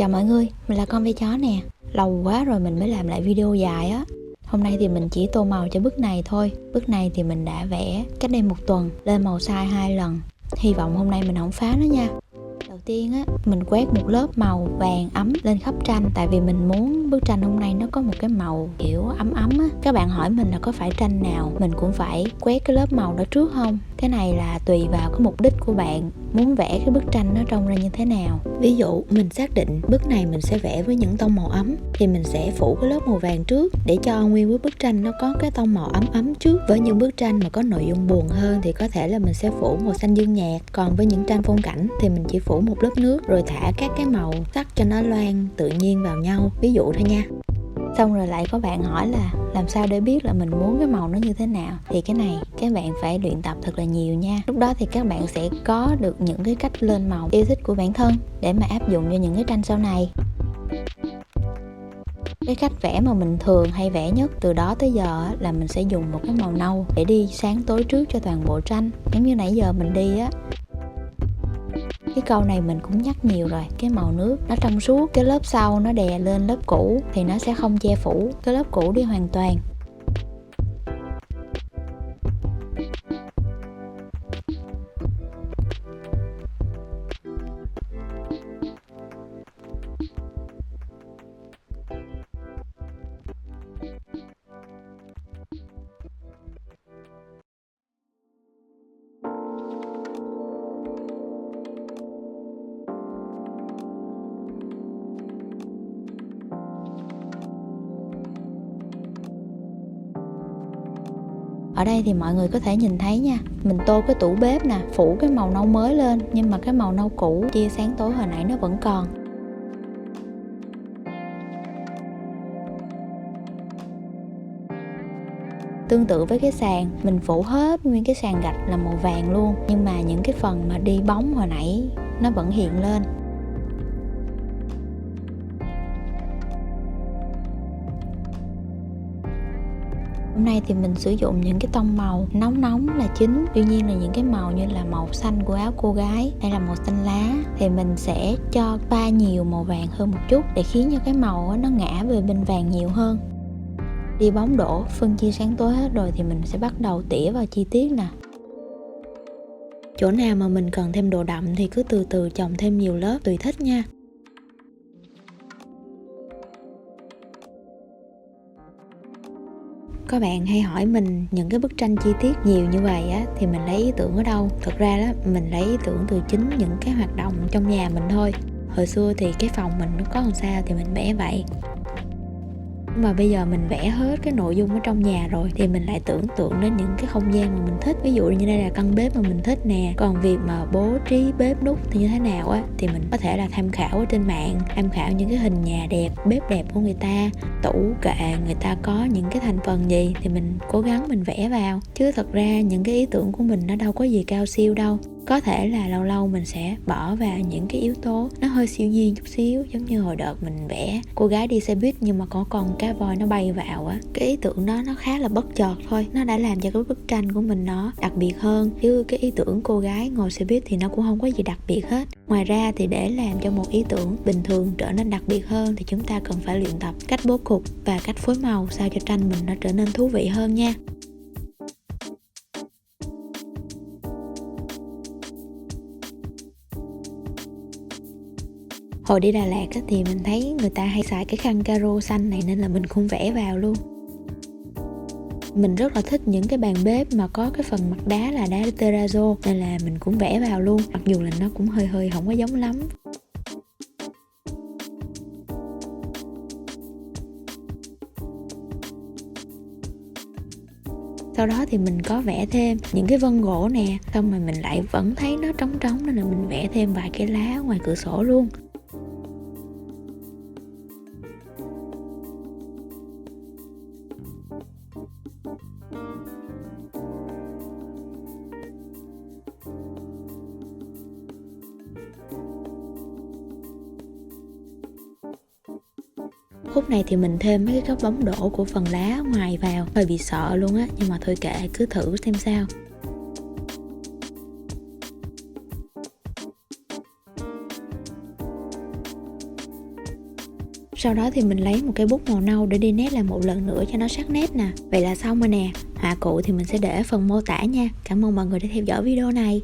Chào mọi người, mình là con ve chó nè. Lâu quá rồi mình mới làm lại video dài á. Hôm nay thì mình chỉ tô màu cho bức này thôi. Bức này thì mình đã vẽ cách đây 1 tuần, lên màu sai 2 lần. Hy vọng hôm nay mình không phá nó nha. Đầu tiên á, mình quét một lớp màu vàng ấm lên khắp tranh. Tại vì mình muốn bức tranh hôm nay nó có một cái màu kiểu ấm ấm á. Các bạn hỏi mình là có phải tranh nào mình cũng phải quét cái lớp màu đó trước không? Cái này là tùy vào cái mục đích của bạn muốn vẽ cái bức tranh nó trông ra như thế nào. Ví dụ mình xác định bức này mình sẽ vẽ với những tông màu ấm thì mình sẽ phủ cái lớp màu vàng trước để cho nguyên bức tranh nó có cái tông màu ấm ấm trước. Với những bức tranh mà có nội dung buồn hơn thì có thể là mình sẽ phủ màu xanh dương nhạt. Còn với những tranh phong cảnh thì mình chỉ phủ một lớp nước rồi thả các cái màu sắc cho nó loang tự nhiên vào nhau, ví dụ thôi nha. Xong rồi lại có bạn hỏi là làm sao để biết là mình muốn cái màu nó như thế nào. Thì cái này các bạn phải luyện tập thật là nhiều nha. Lúc đó thì các bạn sẽ có được những cái cách lên màu yêu thích của bản thân để mà áp dụng cho những cái tranh sau này. Cái cách vẽ mà mình thường hay vẽ nhất từ đó tới giờ là mình sẽ dùng một cái màu nâu để đi sáng tối trước cho toàn bộ tranh. Giống như nãy giờ mình đi á. Cái câu này mình cũng nhắc nhiều rồi. Cái màu nước nó trong suốt, cái lớp sau nó đè lên lớp cũ thì nó sẽ không che phủ cái lớp cũ đi hoàn toàn. Ở đây thì mọi người có thể nhìn thấy nha, mình tô cái tủ bếp nè, phủ cái màu nâu mới lên, nhưng mà cái màu nâu cũ chia sáng tối hồi nãy nó vẫn còn. Tương tự với cái sàn, mình phủ hết nguyên cái sàn gạch là màu vàng luôn, nhưng mà những cái phần mà đi bóng hồi nãy nó vẫn hiện lên. Hôm nay thì mình sử dụng những cái tông màu nóng nóng là chính. Tuy nhiên là những cái màu như là màu xanh của áo cô gái hay là màu xanh lá thì mình sẽ cho pha nhiều màu vàng hơn một chút để khiến cho cái màu nó ngã về bên vàng nhiều hơn. Đi bóng đổ, phân chia sáng tối hết rồi thì mình sẽ bắt đầu tỉa vào chi tiết nè. Chỗ nào mà mình cần thêm độ đậm thì cứ từ từ chồng thêm nhiều lớp tùy thích nha. Có bạn hay hỏi mình những cái bức tranh chi tiết nhiều như vậy á thì mình lấy ý tưởng ở đâu? Thực ra đó mình lấy ý tưởng từ chính những cái hoạt động trong nhà mình thôi. Hồi xưa thì cái phòng mình nó có làm sao thì mình vẽ vậy. Nhưng mà bây giờ mình vẽ hết cái nội dung ở trong nhà rồi thì mình lại tưởng tượng đến những cái không gian mà mình thích. Ví dụ như đây là căn bếp mà mình thích nè. Còn việc mà bố trí bếp núc thì như thế nào á thì mình có thể là tham khảo ở trên mạng, tham khảo những cái hình nhà đẹp, bếp đẹp của người ta, tủ kệ người ta có những cái thành phần gì thì mình cố gắng mình vẽ vào. Chứ thật ra những cái ý tưởng của mình nó đâu có gì cao siêu đâu. Có thể là lâu lâu mình sẽ bỏ vào những cái yếu tố nó hơi siêu nhiên chút xíu. Giống như hồi đợt mình vẽ cô gái đi xe buýt nhưng mà có con cá voi nó bay vào á. Cái ý tưởng đó nó khá là bất chợt thôi, nó đã làm cho cái bức tranh của mình nó đặc biệt hơn. Chứ cái ý tưởng cô gái ngồi xe buýt thì nó cũng không có gì đặc biệt hết. Ngoài ra thì để làm cho một ý tưởng bình thường trở nên đặc biệt hơn thì chúng ta cần phải luyện tập cách bố cục và cách phối màu sao cho tranh mình nó trở nên thú vị hơn nha. Hồi đi Đà Lạt á, thì mình thấy người ta hay xài cái khăn caro xanh này nên là mình cũng vẽ vào luôn. Mình rất là thích những cái bàn bếp mà có cái phần mặt đá là đá terrazzo nên là mình cũng vẽ vào luôn. Mặc dù là nó cũng hơi không có giống lắm. Sau đó thì mình có vẽ thêm những cái vân gỗ nè. Xong rồi mình lại vẫn thấy nó trống trống nên là mình vẽ thêm vài cái lá ngoài cửa sổ luôn. Khúc này thì mình thêm mấy cái góc bóng đổ của phần lá ngoài vào, hơi bị sợ luôn á, nhưng mà thôi kệ, cứ thử xem sao. Sau đó thì mình lấy một cây bút màu nâu để đi nét lại một lần nữa cho nó sắc nét nè. Vậy là xong rồi nè. Họa cụ thì mình sẽ để ở phần mô tả nha. Cảm ơn mọi người đã theo dõi video này.